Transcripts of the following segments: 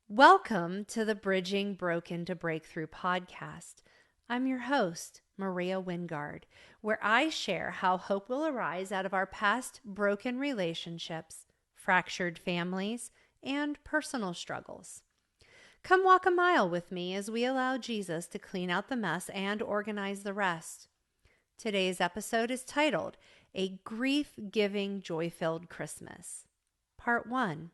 Welcome to the Bridging Broken to Breakthrough podcast. I'm your host, Maria Wingard, where I share how hope will arise out of our past broken relationships, fractured families, and personal struggles. Come walk a mile with me as we allow Jesus to clean out the mess and organize the rest. Today's episode is titled, A Grief-Giving Joy-Filled Christmas. Part 1.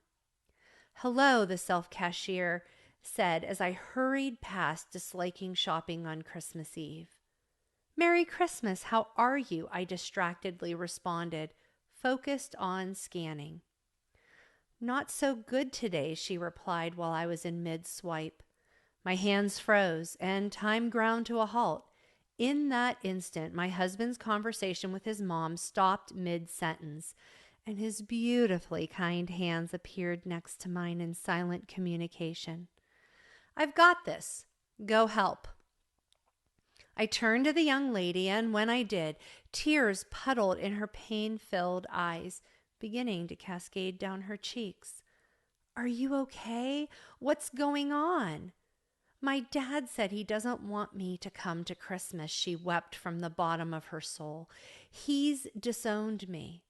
Hello, the self-cashier said as I hurried past, disliking shopping on Christmas Eve. Merry Christmas, how are you? I distractedly responded, focused on scanning. Not so good today, she replied while I was in mid-swipe. My hands froze and time ground to a halt. In that instant, my husband's conversation with his mom stopped mid-sentence, and his beautifully kind hands appeared next to mine in silent communication. I've got this. Go help. I turned to the young lady, and when I did, tears puddled in her pain-filled eyes, beginning to cascade down her cheeks. Are you okay? What's going on? My dad said he doesn't want me to come to Christmas, she wept from the bottom of her soul. He's disowned me.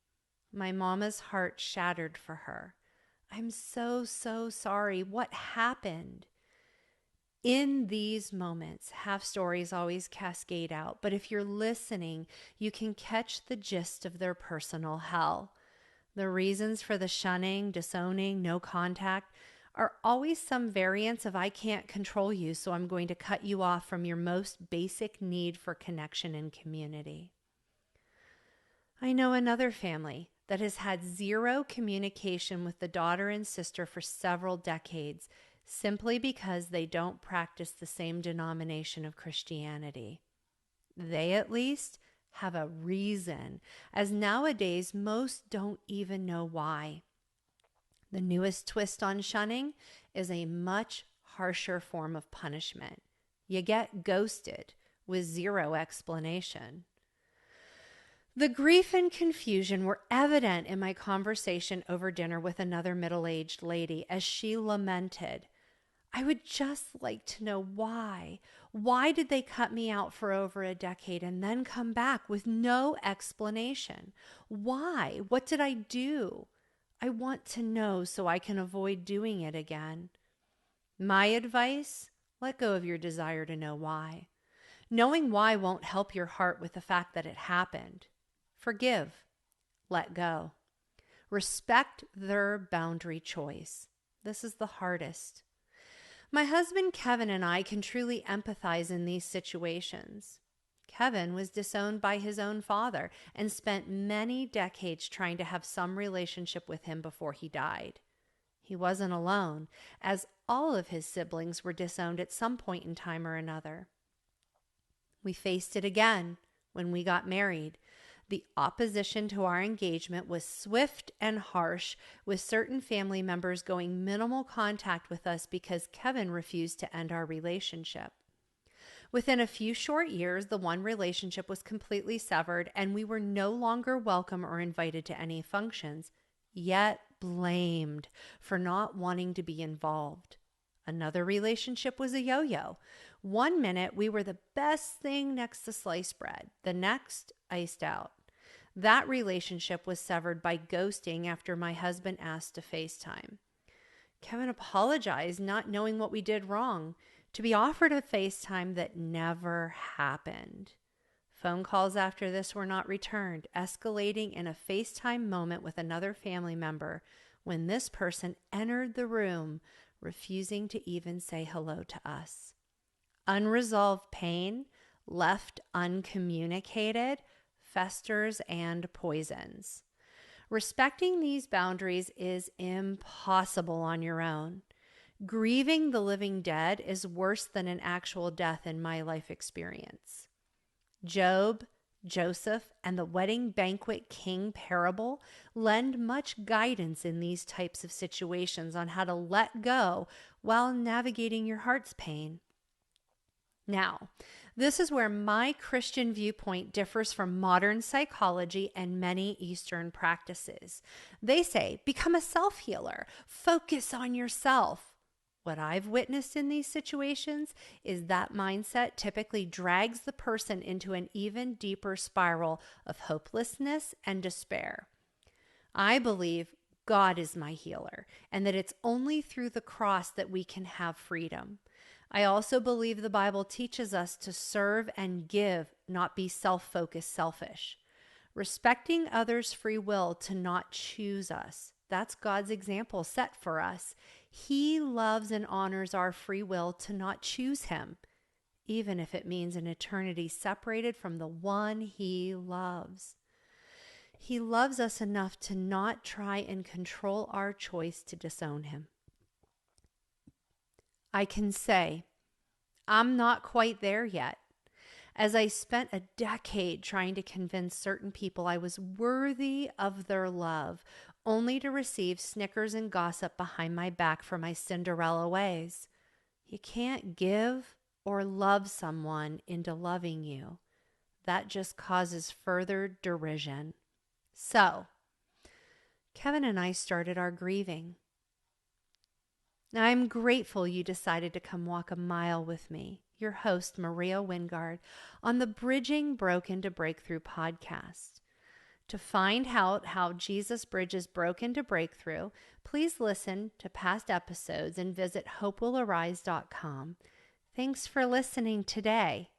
My mama's heart shattered for her. I'm so sorry. What happened? In these moments, half stories always cascade out, but if you're listening, you can catch the gist of their personal hell. The reasons for the shunning, disowning, no contact are always some variants of I can't control you, so I'm going to cut you off from your most basic need for connection and community. I know another family that has had zero communication with the daughter and sister for several decades simply because they don't practice the same denomination of Christianity. They, at least, have a reason, as nowadays most don't even know why. The newest twist on shunning is a much harsher form of punishment. You get ghosted with zero explanation. The grief and confusion were evident in my conversation over dinner with another middle-aged lady as she lamented, I would just like to know why. Why did they cut me out for over a decade and then come back with no explanation? Why? What did I do? I want to know so I can avoid doing it again. My advice, let go of your desire to know why. Knowing why won't help your heart with the fact that it happened. Forgive. Let go. Respect their boundary choice. This is the hardest. My husband Kevin and I can truly empathize in these situations. Kevin was disowned by his own father and spent many decades trying to have some relationship with him before he died. He wasn't alone, as all of his siblings were disowned at some point in time or another. We faced it again when we got married. The opposition to our engagement was swift and harsh, with certain family members going minimal contact with us because Kevin refused to end our relationship. Within a few short years, the one relationship was completely severed, and we were no longer welcome or invited to any functions, yet blamed for not wanting to be involved. Another relationship was a yo-yo. 1 minute, we were the best thing next to sliced bread. The next, iced out. That relationship was severed by ghosting after my husband asked to FaceTime. Kevin apologized, not knowing what we did wrong, to be offered a FaceTime that never happened. Phone calls after this were not returned, escalating in a FaceTime moment with another family member when this person entered the room, refusing to even say hello to us. Unresolved pain, left uncommunicated, festers and poisons. Respecting these boundaries is impossible on your own. Grieving the living dead is worse than an actual death in my life experience. Job, Joseph, and the wedding banquet king parable lend much guidance in these types of situations on how to let go while navigating your heart's pain. Now, this is where my Christian viewpoint differs from modern psychology and many Eastern practices. They say, become a self-healer, focus on yourself. What I've witnessed in these situations is that mindset typically drags the person into an even deeper spiral of hopelessness and despair. I believe God is my healer and that it's only through the cross that we can have freedom. I also believe the Bible teaches us to serve and give, not be self-focused, selfish. Respecting others' free will to not choose us. That's God's example set for us. He loves and honors our free will to not choose Him, even if it means an eternity separated from the one He loves. He loves us enough to not try and control our choice to disown Him. I can say, I'm not quite there yet. As I spent a decade trying to convince certain people I was worthy of their love, only to receive snickers and gossip behind my back for my Cinderella ways. You can't give or love someone into loving you. That just causes further derision. So, Kevin and I started our grieving. Now, I'm grateful you decided to come walk a mile with me, your host, Maria Wingard, on the Bridging Broken to Breakthrough podcast. To find out how Jesus bridges broken to breakthrough, please listen to past episodes and visit hopewillarise.com. Thanks for listening today.